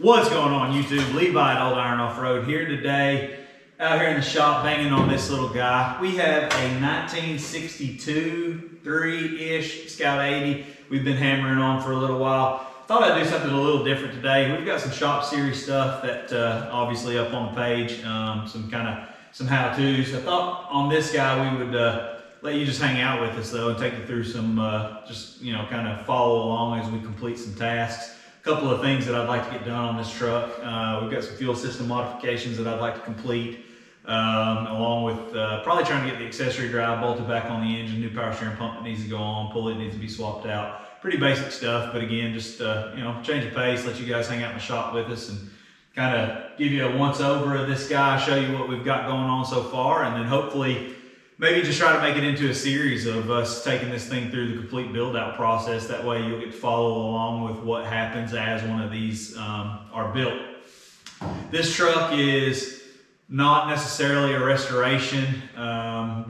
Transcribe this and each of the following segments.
What's going on YouTube? Levi at Old Iron Off-Road here today, out here in the shop banging on this little guy. We have a 1962 3-ish Scout 80 we've been hammering on for a little while. Thought I'd do something a little different today. We've got some shop series stuff that obviously up on the page, some how-tos. I thought on this guy we would let you just hang out with us though and take you through some kind of follow along as we complete some tasks. Couple of things that I'd like to get done on this truck. We've got some fuel system modifications that I'd like to complete, along with probably trying to get the accessory drive bolted back on the engine, new power steering pump that needs to go on, pulley needs to be swapped out. Pretty basic stuff, but again, just change of pace, let you guys hang out in the shop with us and kind of give you a once over of this guy, show you what we've got going on so far, and then hopefully maybe just try to make it into a series of us taking this thing through the complete build out process. That way you'll get to follow along with what happens as one of these are built. This truck is not necessarily a restoration.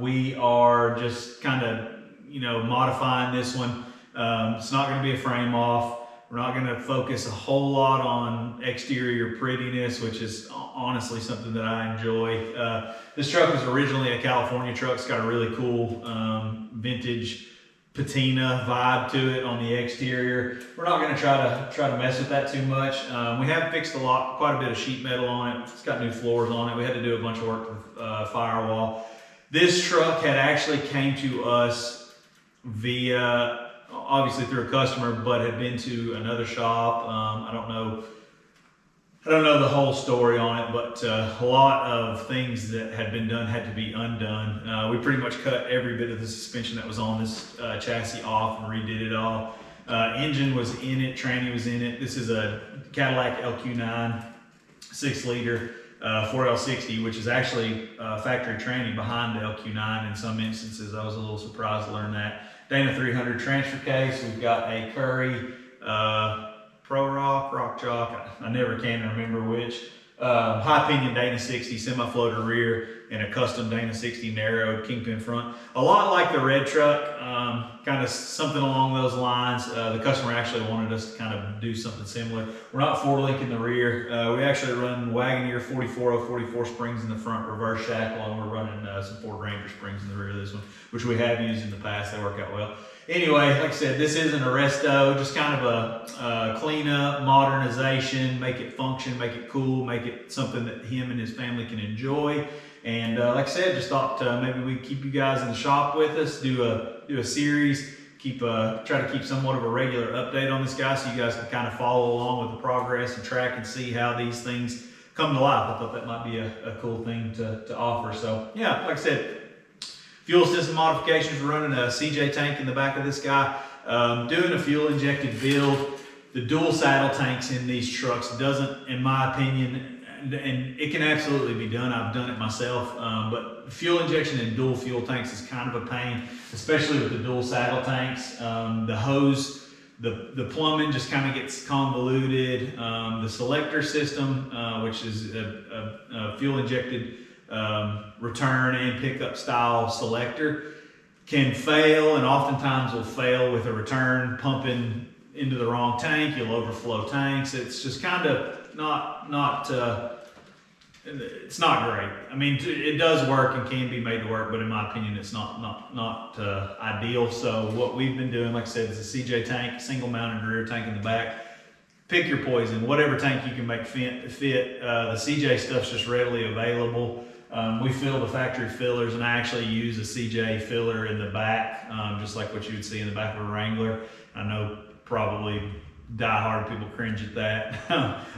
We are just kind of, modifying this one. It's not going to be a frame off. We're not going to focus a whole lot on exterior prettiness, which is honestly something that I enjoy. This truck was originally a California truck. It's got a really cool vintage patina vibe to it on the exterior. We're not going to try to mess with that too much. We have fixed quite a bit of sheet metal on it. It's got new floors on it. We had to do a bunch of work with firewall. This truck had actually came to us via, obviously through a customer, but had been to another shop. I don't know the whole story on it, but a lot of things that had been done had to be undone. We pretty much cut every bit of the suspension that was on this chassis off and redid it all. Engine was in it, tranny was in it. This is a Cadillac LQ9 6-liter 4L60, which is actually factory tranny behind the LQ9 in some instances. I was a little surprised to learn that. Dana 300 transfer case. We've got a Curry Pro Rock Chalk, I never can remember which. High pinion Dana 60 semi-floater rear and a custom Dana 60 narrowed kingpin front. A lot like the red truck, kind of something along those lines. The customer actually wanted us to kind of do something similar. We're not 4-linking the rear. We actually run Wagoneer 44 springs in the front, reverse shackle, and we're running some Ford Ranger springs in the rear of this one, which we have used in the past. They work out well. Anyway, like I said, this isn't a resto, just kind of a cleanup, modernization, make it function, make it cool, make it something that him and his family can enjoy. And like I said, just thought maybe we'd keep you guys in the shop with us, do a series, try to keep somewhat of a regular update on this guy so you guys can kind of follow along with the progress and track and see how these things come to life. I thought that might be a cool thing to offer. So yeah, like I said, fuel system modifications. We're running a CJ tank in the back of this guy. Doing a fuel injected build. The dual saddle tanks in these trucks doesn't, in my opinion, and it can absolutely be done. I've done it myself, but fuel injection in dual fuel tanks is kind of a pain, especially with the dual saddle tanks. The hose, the plumbing just kind of gets convoluted. The selector system, which is a fuel injected return and pickup style selector, can fail, and oftentimes will fail with a return pumping into the wrong tank. You'll overflow tanks. It's just kind of it's not great. I mean, it does work and can be made to work, but in my opinion, it's not ideal. So what we've been doing, like I said, is a CJ tank, single mounted rear tank in the back. Pick your poison, whatever tank you can make fit. The CJ stuff's just readily available. We fill the factory fillers, and I actually use a CJ filler in the back, just like what you would see in the back of a Wrangler. I know probably die-hard people cringe at that.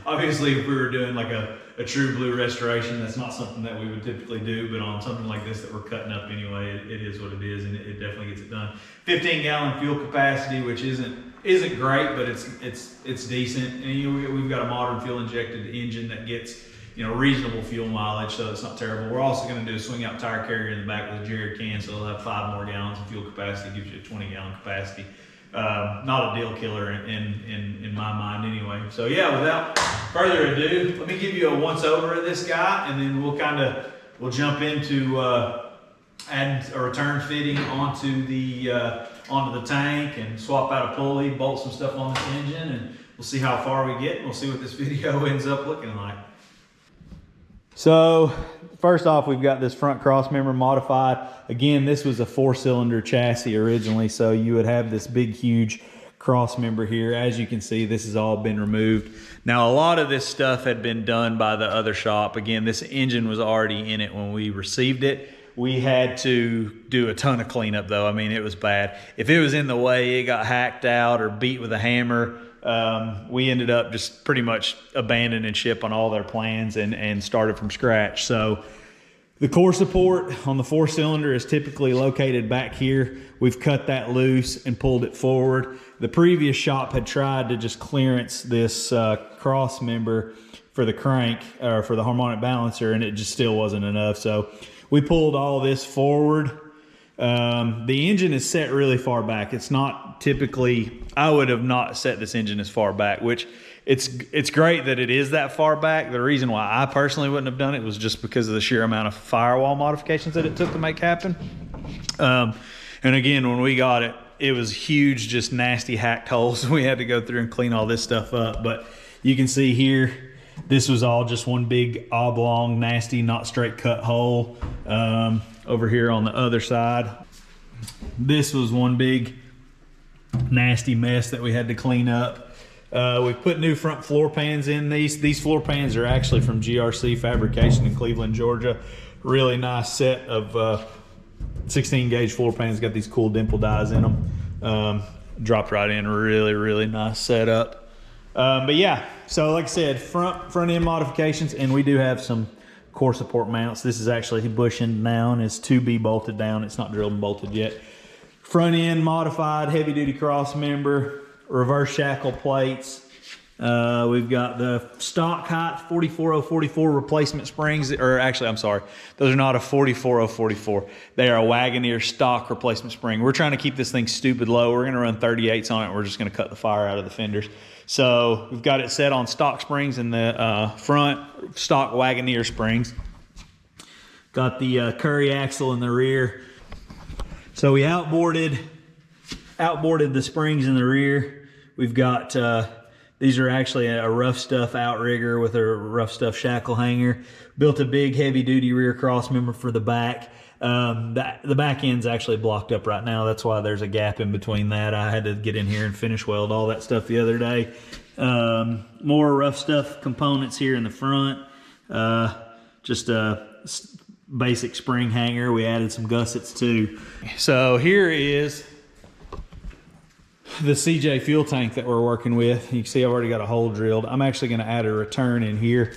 Obviously, if we were doing like a true blue restoration, that's not something that we would typically do, but on something like this that we're cutting up anyway, it is what it is, and it definitely gets it done. 15-gallon fuel capacity, which isn't great, but it's decent. And we've got a modern fuel injected engine that gets reasonable fuel mileage, so it's not terrible. We're also going to do a swing out tire carrier in the back with a Jared can, so it'll have 5 more gallons of fuel capacity, gives you a 20-gallon capacity. Not a deal killer in my mind anyway. So yeah, without further ado, let me give you a once over of this guy, and then we'll jump into adding a return fitting onto the onto the tank and swap out a pulley, bolt some stuff on this engine, and we'll see how far we get, and we'll see what this video ends up looking like. So first off, we've got this front cross member modified. Again, this was a 4-cylinder chassis originally, so you would have this big, huge cross member here. As you can see, this has all been removed. Now, a lot of this stuff had been done by the other shop. Again, this engine was already in it when we received it. We had to do a ton of cleanup though. I mean, it was bad. If it was in the way, it got hacked out or beat with a hammer. We ended up just pretty much abandoning ship on all their plans and started from scratch. So the core support on the 4-cylinder is typically located back here. We've cut that loose and pulled it forward. The previous shop had tried to just clearance this cross member for the crank or for the harmonic balancer, and it just still wasn't enough. So we pulled all this forward. The engine is set really far back. It's not typically, I would have not set this engine as far back, which it's great that it is that far back. The reason why I personally wouldn't have done it was just because of the sheer amount of firewall modifications that it took to make happen. And again, when we got it, it was huge, just nasty hacked holes. We had to go through and clean all this stuff up. But you can see here, this was all just one big oblong, nasty, not straight cut hole. Over here on the other side, this was one big nasty mess that we had to clean up. We put new front floor pans in these. These floor pans are actually from GRC Fabrication in Cleveland, Georgia. Really nice set of 16 gauge floor pans. Got these cool dimple dies in them. Dropped right in, really nice setup. But yeah, so like I said, front end modifications, and we do have some core support mounts. This is actually bush end now and is to be bolted down. It's not drilled and bolted yet. Front end modified heavy duty cross member, reverse shackle plates. We've got the stock height 44044 replacement springs, or actually, I'm sorry, those are not a 44044. They are a Wagoneer stock replacement spring. We're trying to keep this thing stupid low. We're gonna run 38s on it, and we're just gonna cut the fire out of the fenders. So we've got it set on stock springs in the front, stock Wagoneer springs. Got the Curry axle in the rear. So we outboarded the springs in the rear. We've got, these are actually a rough stuff outrigger with a rough stuff shackle hanger. Built a big heavy duty rear cross member for the back. The back end's actually blocked up right now. That's why there's a gap in between that. I had to get in here and finish weld all that stuff the other day. More rough stuff components here in the front. Just a basic spring hanger. We added some gussets too. So here is the CJ fuel tank that we're working with. You can see I've already got a hole drilled. I'm actually going to add a return in here.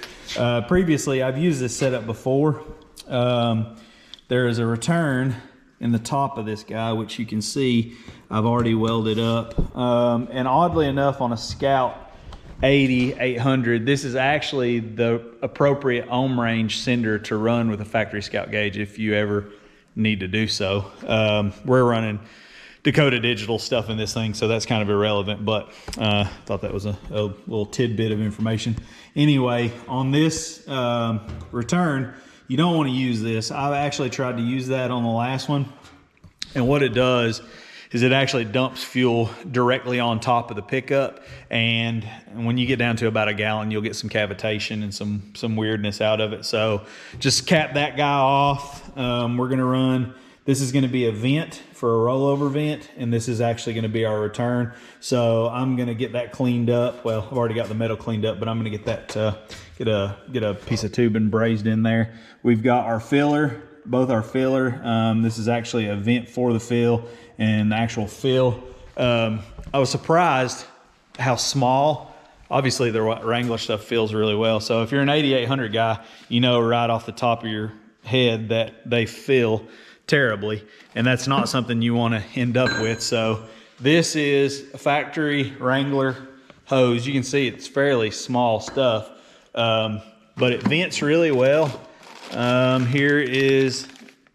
Previously, I've used this setup before. There is a return in the top of this guy, which you can see I've already welded up. And oddly enough, on a Scout 80 800, this is actually the appropriate ohm range sender to run with a factory Scout gauge if you ever need to do so. We're running Dakota Digital stuff in this thing, so that's kind of irrelevant, but thought that was a little tidbit of information. Anyway, on this return, you don't want to use this. I've actually tried to use that on the last one, and what it does is it actually dumps fuel directly on top of the pickup, and when you get down to about a gallon, you'll get some cavitation and some weirdness out of it. So just cap that guy off. We're going to run, this is going to be a vent for a rollover vent, and this is actually going to be our return. So I'm going to get that cleaned up. Well, I've already got the metal cleaned up, but I'm going to get that get a piece of tubing brazed in there. We've got our filler, both our filler. This is actually a vent for the fill and the actual fill. I was surprised how small. Obviously, the Wrangler stuff fills really well. So if you're an 8800 guy, you know right off the top of your head that they fill terribly, and that's not something you want to end up with. So this is a factory Wrangler hose. You can see it's fairly small stuff, but it vents really well. Here is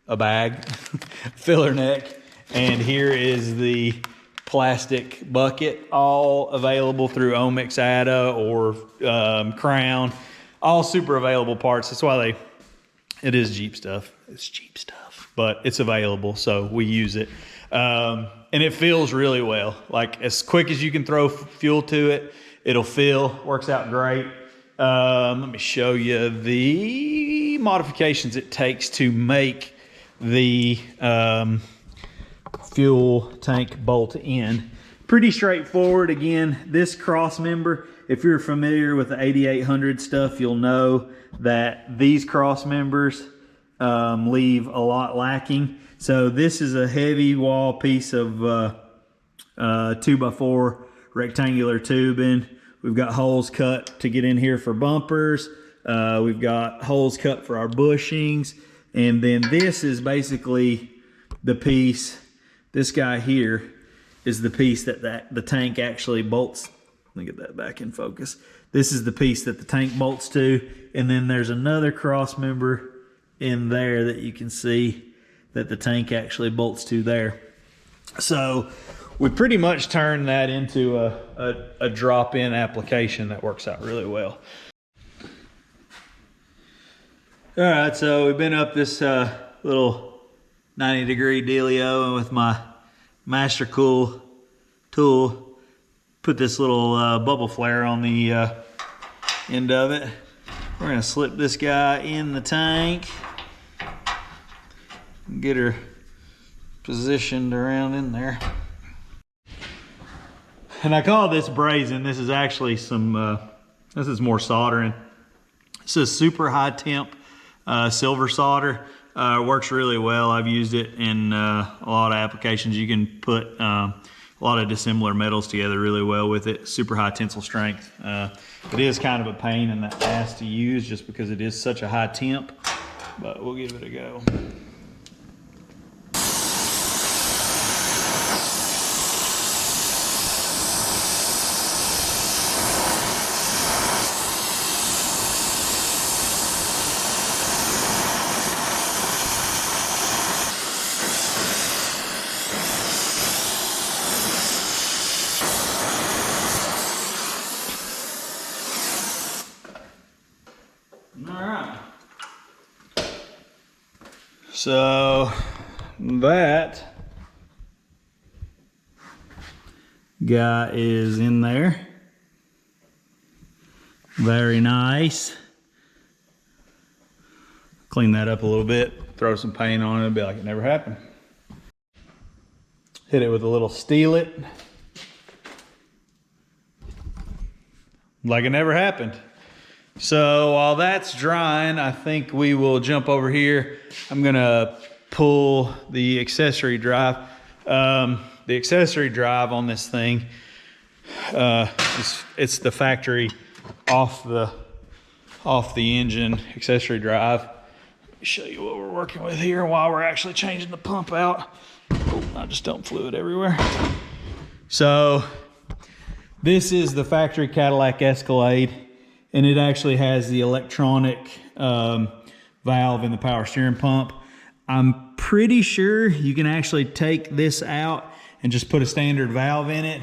a bag, filler neck, and here is the plastic bucket, all available through Omix ADA or Crown, all super available parts. That's why it is Jeep stuff. It's cheap stuff, but it's available, so we use it. And and it fills really well. Like as quick as you can throw fuel to it, it'll fill, works out great. Let me show you the modifications it takes to make the fuel tank bolt in. Pretty straightforward. Again, this cross member, if you're familiar with the 8800 stuff, you'll know that these cross members leave a lot lacking. So this is a heavy wall piece of 2x4 rectangular tubing. We've got holes cut to get in here for bumpers. We've got holes cut for our bushings. And then this is basically the piece, this guy here is the piece that the tank actually bolts. Let me get that back in focus. This is the piece that the tank bolts to. And then there's another cross member in there that you can see that the tank actually bolts to there. So we pretty much turn that into a drop-in application that works out really well. All right, so we've been up this little 90-degree dealio, and with my Master Cool tool, put this little bubble flare on the end of it. We're gonna slip this guy in the tank, get her positioned around in there. And I call this brazing. This is actually some, this is more soldering. This is super high temp silver solder. Works really well. I've used it in a lot of applications. You can put a lot of dissimilar metals together really well with it. Super high tensile strength. It is kind of a pain in the ass to use just because it is such a high temp, but we'll give it a go. So that guy is in there. Very nice. Clean that up a little bit, throw some paint on it, it'll be like it never happened. Hit it with a little steelet. Like it never happened. So while that's drying, I think we will jump over here. I'm gonna pull the accessory drive. The accessory drive on this thing, it's the factory off the engine accessory drive. Let me show you what we're working with here while we're actually changing the pump out. Oh, I just dumped fluid everywhere. So this is the factory Cadillac Escalade. And it actually has the electronic valve in the power steering pump. I'm pretty sure you can actually take this out and just put a standard valve in it.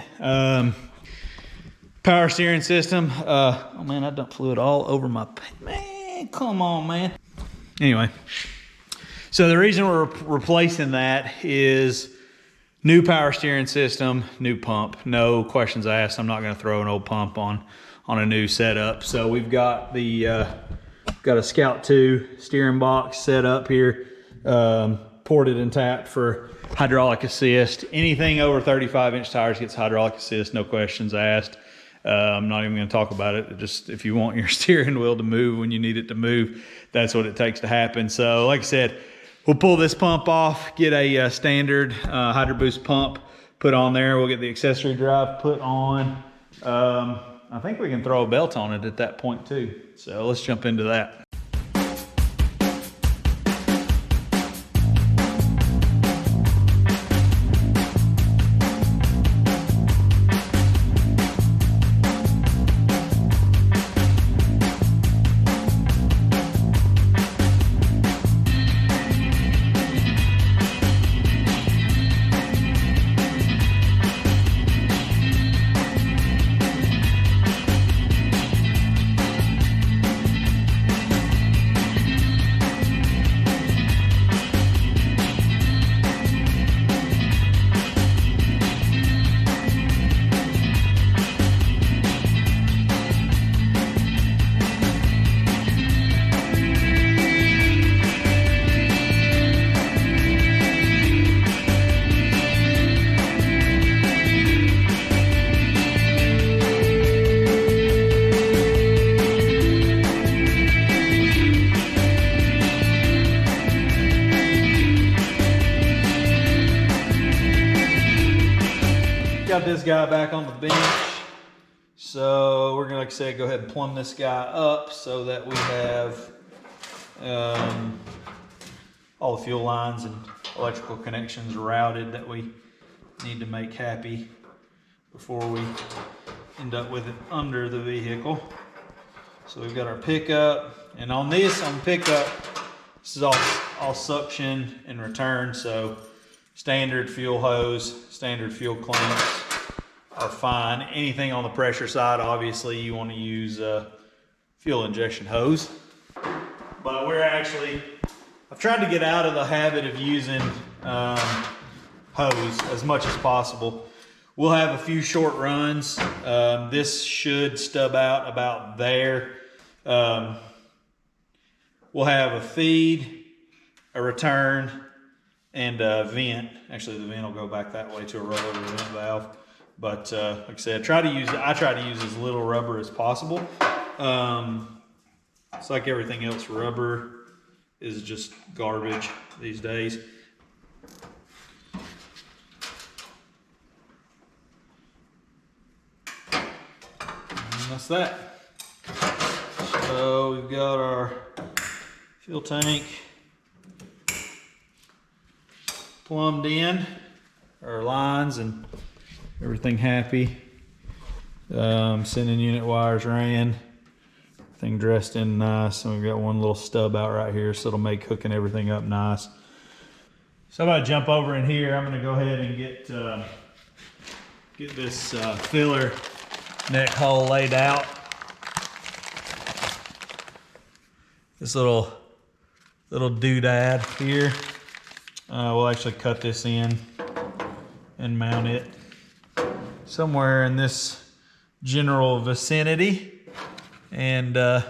Power steering system. Oh man, I dumped fluid all over my, man, come on, man. Anyway, so the reason we're replacing that is new power steering system, new pump. No questions asked. I'm not gonna throw an old pump on a new setup. So we've got the got a Scout 2 steering box set up here, ported and tapped for hydraulic assist. Anything over 35-inch tires gets hydraulic assist, no questions asked. I'm not even going to talk about it. Just if you want your steering wheel to move when you need it to move, that's what it takes to happen. So like I said, we'll pull this pump off, get a standard Hydro Boost pump put on there. We'll get the accessory drive put on. I think we can throw a belt on it at that point too. So let's jump into that. this guy back on the bench. So we're gonna, like I said, go ahead and plumb this guy up so that we have all the fuel lines and electrical connections routed that we need to make happy before we end up with it under the vehicle. So we've got our pickup, and on pickup, this is all suction and return, so standard fuel hose, standard fuel clamps are fine. Anything on the pressure side, obviously you want to use fuel injection hose. But I've tried to get out of the habit of using hose as much as possible. We'll have a few short runs. This should stub out about there. We'll have a feed, a return, and a vent. Actually, the vent will go back that way to a rollover vent valve. But like I said, I try to use as little rubber as possible. It's like everything else, rubber is just garbage these days. And that's that. So we've got our fuel tank plumbed in, our lines and everything happy. Sending unit wires ran. Everything dressed in nice, and we've got one little stub out right here, so it'll make hooking everything up nice. So I'm gonna jump over in here. I'm gonna go ahead and get this filler neck hole laid out. This little doodad here. We'll actually cut this in and mount it somewhere in this general vicinity, and it'll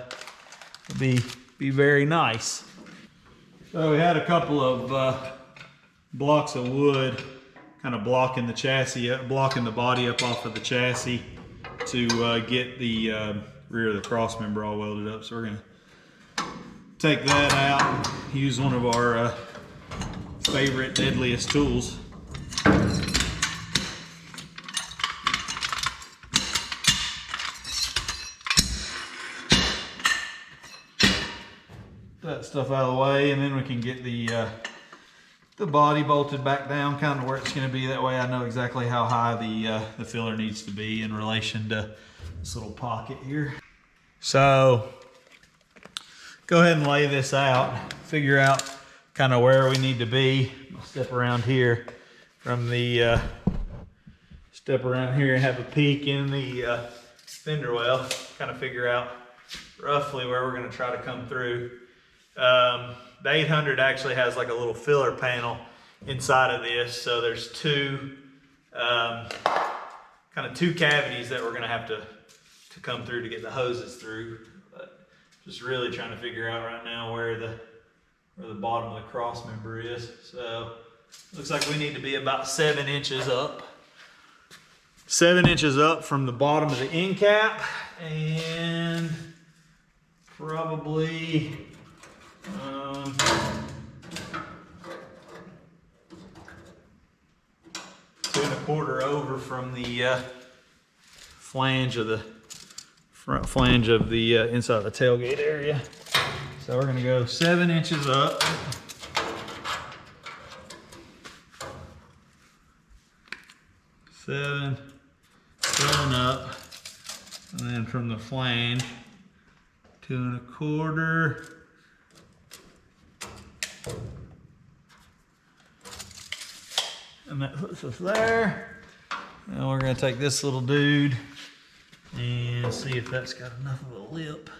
be very nice. So we had a couple of blocks of wood kind of blocking the chassis, blocking the body up off of the chassis to get the rear of the cross member all welded up. So we're gonna take that out and use one of our favorite deadliest tools. That stuff out of the way, and then we can get the body bolted back down kind of where it's going to be. That way I know exactly how high the filler needs to be in relation to this little pocket here. So go ahead and lay this out, figure out kind of where we need to be. I'll step around here from the step around here and have a peek in the fender well, kind of figure out roughly where we're going to try to come through. The 800 actually has like a little filler panel inside of this, so there's two cavities that we're going to have to come through to get the hoses through. But just really trying to figure out right now where the bottom of the cross member is. So looks like we need to be about 7 inches up. 7 inches up from the bottom of the end cap, and probably 2 1/4 over from the flange of the front flange of the inside of the tailgate area. So we're going to go 7 inches up. Seven up, and then from the flange 2 1/4. And that puts us there. Now we're going to take this little dude and see if that's got enough of a lip.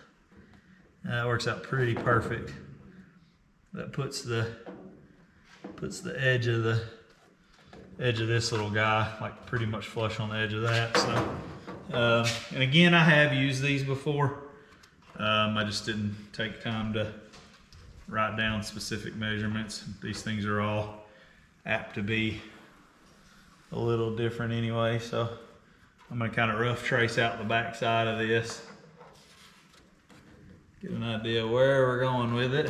That works out pretty perfect. That puts the edge of this little guy like pretty much flush on the edge of that. So, and again, I have used these before. I just didn't take time to write down specific measurements. These things are all apt to be a little different anyway, so I'm going to kind of rough trace out the back side of this, get an idea where we're going with it.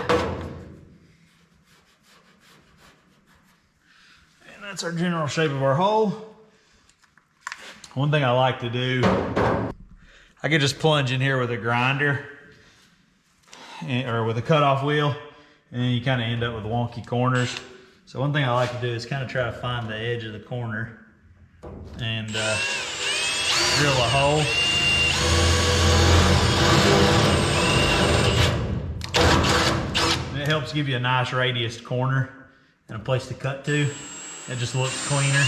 And that's our general shape of our hole. One thing I like to do, I could just plunge in here with a grinder or with a cutoff wheel, and then you kind of end up with wonky corners. So one thing I like to do is kind of try to find the edge of the corner and drill a hole. And it helps give you a nice radius corner and a place to cut to. It just looks cleaner.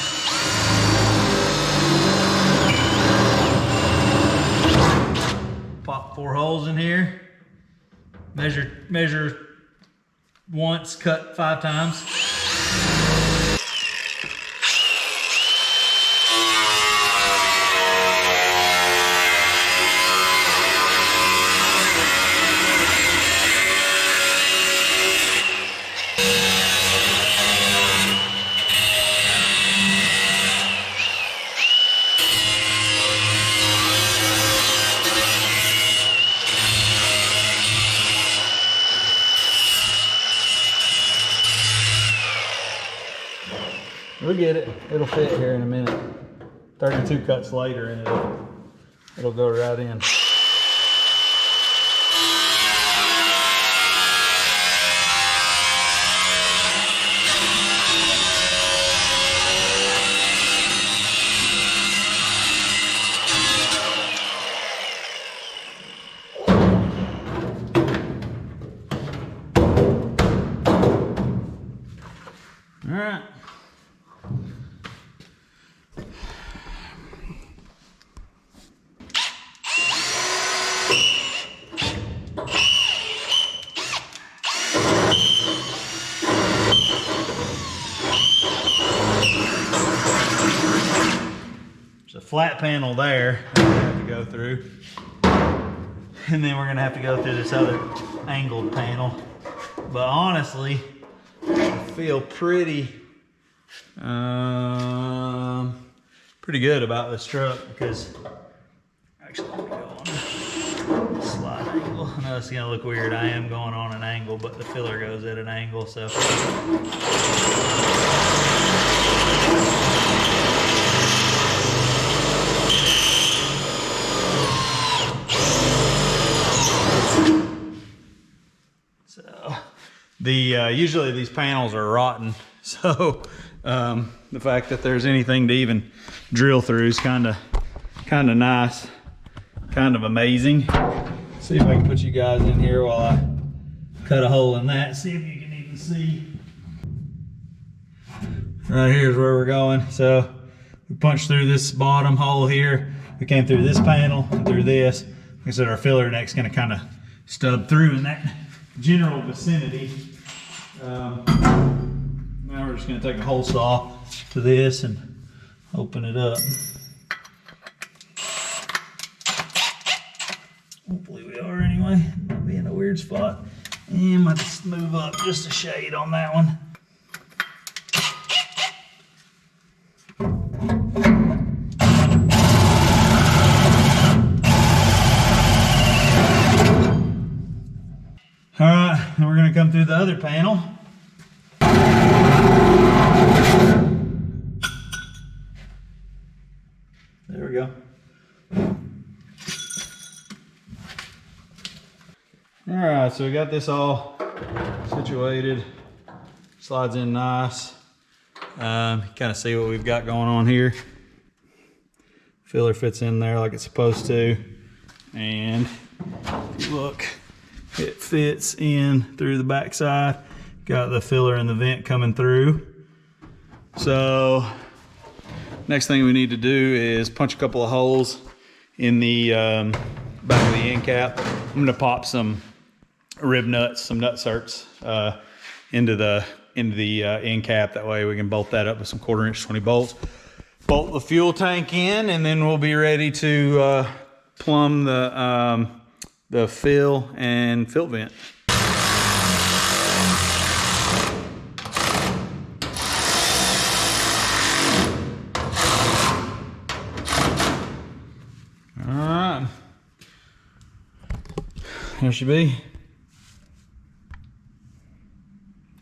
Pop 4 holes in here. Measure once, cut 5 times. We'll get it. It'll fit here in a minute. 32 cuts later and it'll go right in. All right. There's a flat panel there that we have to go through. And then we're gonna have to go through this other angled panel. But honestly, I feel pretty good about this truck because actually let me go on a slide angle. I know it's gonna look weird. I am going on an angle, but the filler goes at an angle, so. Usually these panels are rotten, so the fact that there's anything to even drill through is kind of nice, kind of amazing. See if I can put you guys in here while I cut a hole in that. See if you can even see. Right here's where we're going. So we punched through this bottom hole here. We came through this panel and through this. Like I said, our filler neck's going to kind of stub through in that general vicinity. Now we're just going to take a hole saw to this and open it up. Hopefully we are anyway. Might be in a weird spot. And might just move up just a shade on that one. All right, and we're going to come through the other panel. There we go. All right, so we got this all situated. Slides in nice. Kind of see what we've got going on here. Filler fits in there like it's supposed to. And if you look, it fits in through the backside. Got the filler and the vent coming through. So next thing we need to do is punch a couple of holes in the back of the end cap. I'm gonna pop some rib nuts, some nut certs into the end cap. That way we can bolt that up with some 1/4 inch 20 bolts. Bolt the fuel tank in, and then we'll be ready to plumb the fill and fill vent. All right, there should be.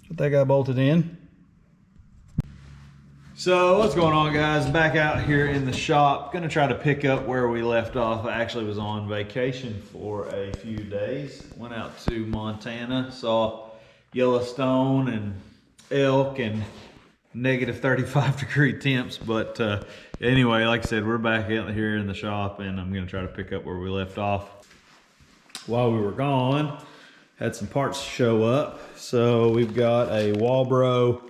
Get that guy bolted in. So what's going on, guys? Back out here in the shop. Gonna try to pick up where we left off. I actually was on vacation for a few days. Went out to Montana, saw Yellowstone and elk and negative 35-degree temps. But anyway, like I said, we're back out here in the shop and I'm gonna try to pick up where we left off. While we were gone, had some parts show up. So we've got a Walbro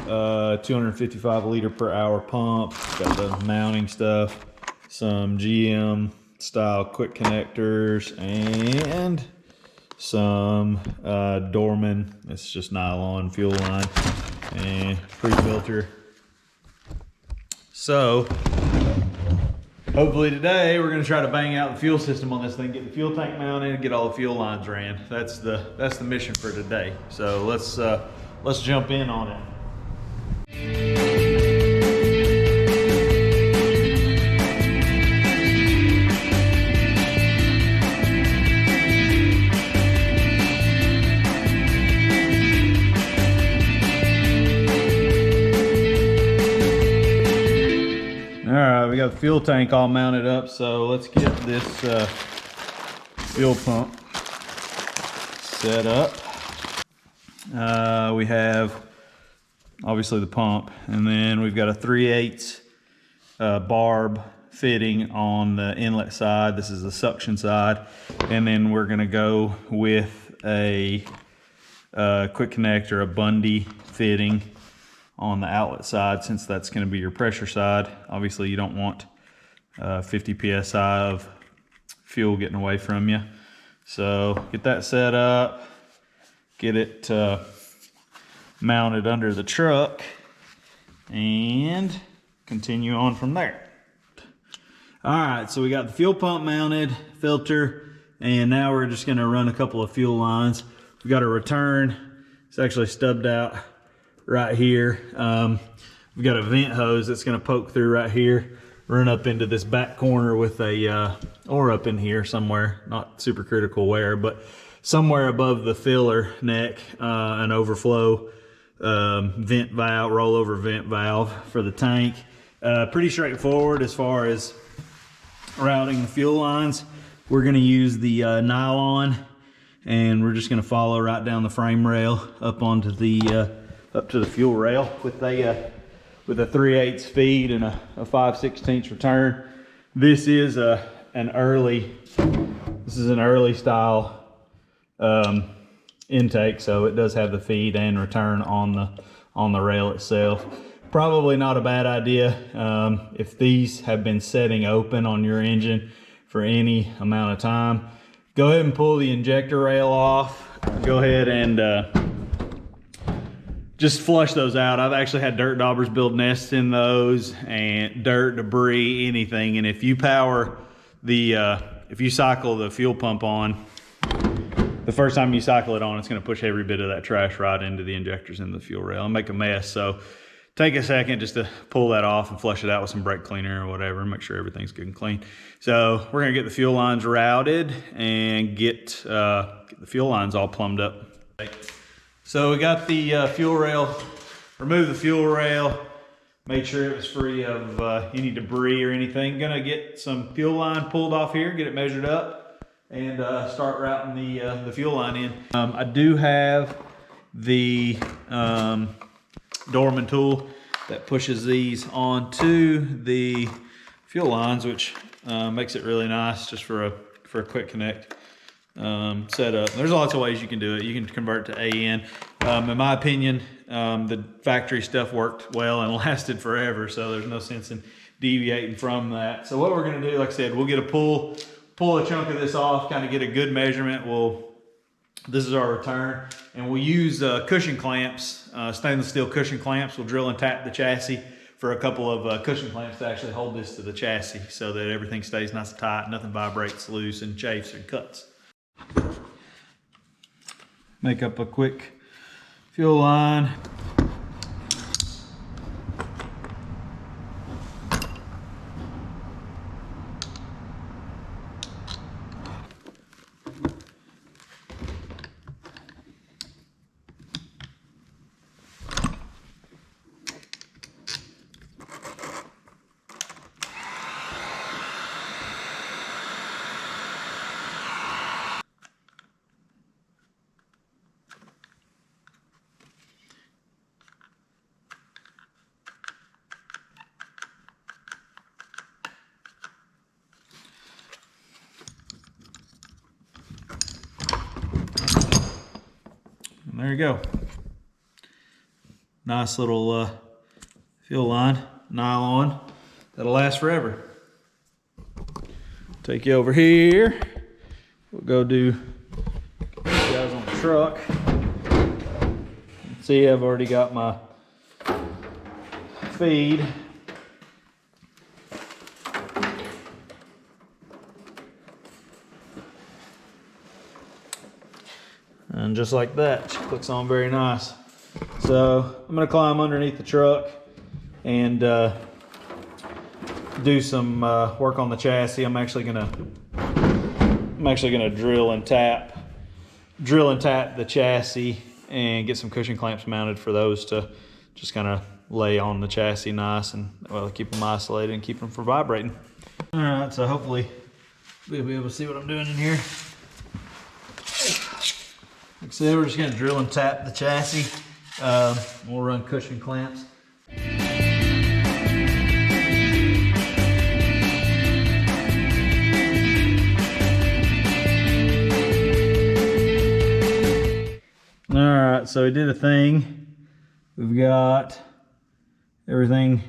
255 liter per hour pump. Got the mounting stuff, some GM style quick connectors, and some Dorman. It's just nylon fuel line and pre-filter. So hopefully today we're going to try to bang out the fuel system on this thing, get the fuel tank mounted, and get all the fuel lines ran. That's the mission for today. So let's jump in on it. Alright, we got the fuel tank all mounted up, so let's get this fuel pump set up. We have obviously the pump, and then we've got a 3/8 barb fitting on the inlet side. This is the suction side, and then we're going to go with a quick connector, a Bundy fitting on the outlet side, since that's going to be your pressure side. Obviously you don't want 50 psi of fuel getting away from you. So get that set up, get it mounted under the truck, and continue on from there. All right, so we got the fuel pump mounted, filter, and now we're just going to run a couple of fuel lines. We got a return. It's actually stubbed out right here. We've got a vent hose that's going to poke through right here, run up into this back corner with a or up in here somewhere, not super critical where, but somewhere above the filler neck, an overflow vent valve, rollover vent valve for the tank. Pretty straightforward as far as routing the fuel lines. We're going to use the nylon, and we're just going to follow right down the frame rail up onto the up to the fuel rail with a 3/8 feed and a 5/16 return. This is an early style intake, so it does have the feed and return on the rail itself. Probably not a bad idea if these have been setting open on your engine for any amount of time. Go ahead and pull the injector rail off. Go ahead and just flush those out. I've actually had dirt daubers build nests in those, and dirt, debris, anything. And if you if you cycle the fuel pump on, the first time you cycle it on, it's going to push every bit of that trash right into the injectors in the fuel rail and make a mess. So take a second just to pull that off and flush it out with some brake cleaner or whatever, and make sure everything's good and clean. So we're going to get the fuel lines routed and get the fuel lines all plumbed up. So we got the fuel rail, remove the fuel rail, made sure it was free of any debris or anything. Gonna get some fuel line pulled off here, get it measured up, and start routing the fuel line in. I do have the Dorman tool that pushes these onto the fuel lines, which makes it really nice just for a quick connect setup. There's lots of ways you can do it. You can convert to AN. In my opinion, the factory stuff worked well and lasted forever, so there's no sense in deviating from that. So what we're going to do, like I said, we'll get pull a chunk of this off, kind of get a good measurement. This is our return, and we'll use cushion clamps, stainless steel cushion clamps. We'll drill and tap the chassis for a couple of cushion clamps to actually hold this to the chassis so that everything stays nice and tight, nothing vibrates loose and chafes and cuts. Make up a quick fuel line. And there you go. Nice little fuel line, nylon, that'll last forever. Take you over here. We'll go do these guys on the truck. See, I've already got my feed. And just like that, she clicks on very nice. So I'm gonna climb underneath the truck and do some work on the chassis. I'm actually gonna drill and tap the chassis and get some cushion clamps mounted for those to just kind of lay on the chassis nice, and well, keep them isolated and keep them from vibrating. All right, so hopefully we'll be able to see what I'm doing in here. Like I said, we're just gonna drill and tap the chassis. We'll run cushion clamps. All right, so we did a thing. We've got everything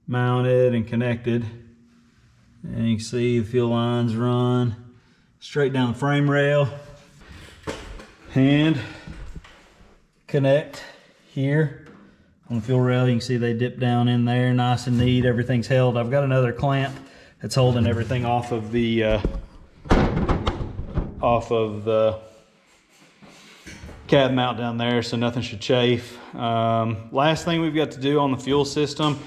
mounted and connected. And you can see the fuel lines run straight down the frame rail and connect here on the fuel rail. You can see they dip down in there nice and neat. Everything's held. I've got another clamp that's holding everything off of the cab mount down there, so nothing should chafe. Last thing we've got to do on the fuel system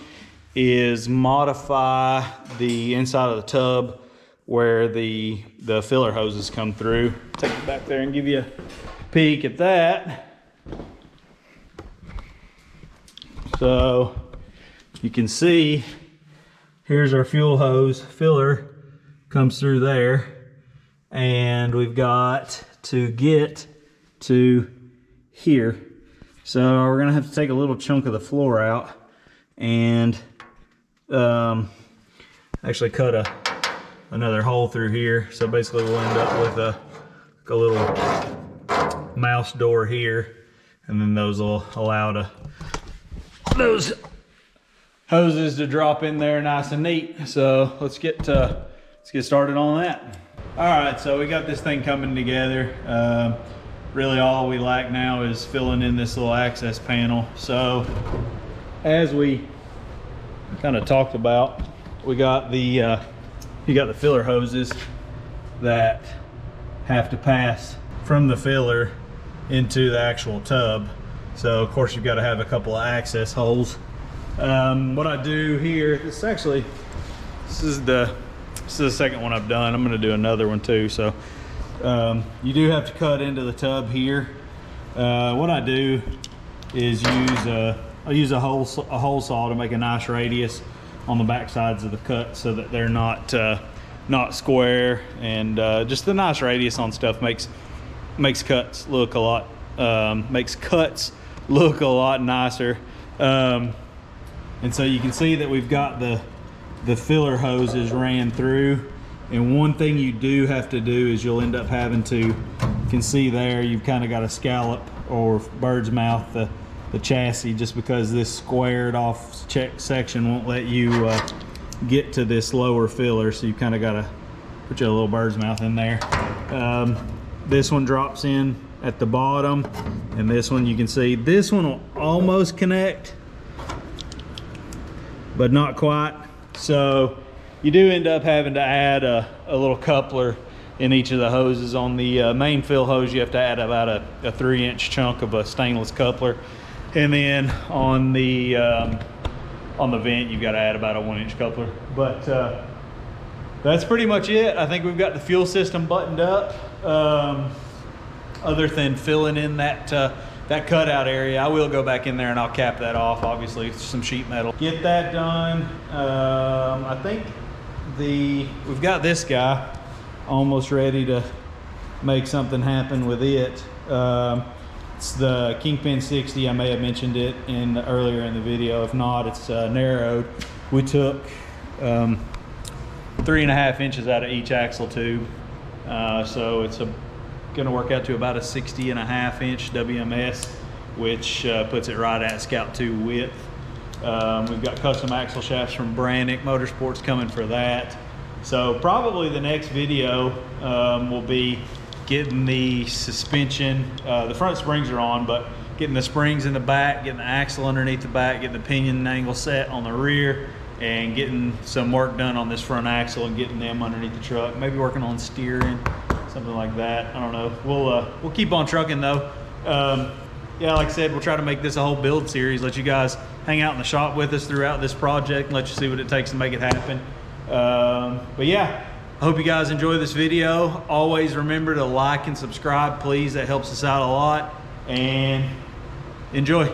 is modify the inside of the tub where the filler hoses come through. Take it back there and give you a peek at that. So you can see here's our fuel hose filler, comes through there, and we've got to get to here. So we're gonna have to take a little chunk of the floor out and actually cut another hole through here. So basically we'll end up with a little mouse door here, and then those will allow those hoses to drop in there nice and neat. So let's get started on that. All right, so we got this thing coming together. Really all we lack now is filling in this little access panel. So as we kind of talked about, we got you got the filler hoses that have to pass from the filler into the actual tub. So of course you've got to have a couple of access holes. What I do here, this is the second one I've done. I'm going to do another one too. So you do have to cut into the tub here. What I do is I use a hole saw to make a nice radius on the back sides of the cut so that they're not square, and just the nice radius on stuff makes cuts look a lot nicer. And so you can see that we've got the filler hoses ran through. And one thing you do have to do is you'll end up having to, you can see there, you've kind of got to scallop or bird's mouth the chassis, just because this squared off section won't let you get to this lower filler. So you kind of got to put your little bird's mouth in there. This one drops in at the bottom, and this one, you can see this one will almost connect, but not quite. So you do end up having to add a little coupler in each of the hoses. On the main fill hose, you have to add about a 3-inch chunk of a stainless coupler, and then on the vent, you've got to add about a 1-inch coupler. But that's pretty much it. I think we've got the fuel system buttoned up. Other than filling in that cutout area, I will go back in there and I'll cap that off. Obviously, it's some sheet metal. Get that done. I think we've got this guy almost ready to make something happen with it. It's the Kingpin 60. I may have mentioned it earlier in the video. If not, it's narrowed. We took 3.5 inches out of each axle tube. So it's Going to work out to about a 60.5 inch WMS, which puts it right at Scout 2 width. We've got custom axle shafts from Brannick Motorsports coming for that. So probably the next video will be getting the suspension. The front springs are on, but getting the springs in the back, getting the axle underneath the back, getting the pinion angle set on the rear, and getting some work done on this front axle and getting them underneath the truck. Maybe working on steering, something like that. I don't know. We'll keep on trucking though. Yeah, like I said, we'll try to make this a whole build series. Let you guys hang out in the shop with us throughout this project and let you see what it takes to make it happen. But yeah, I hope you guys enjoy this video. Always remember to like and subscribe, please. That helps us out a lot. And enjoy.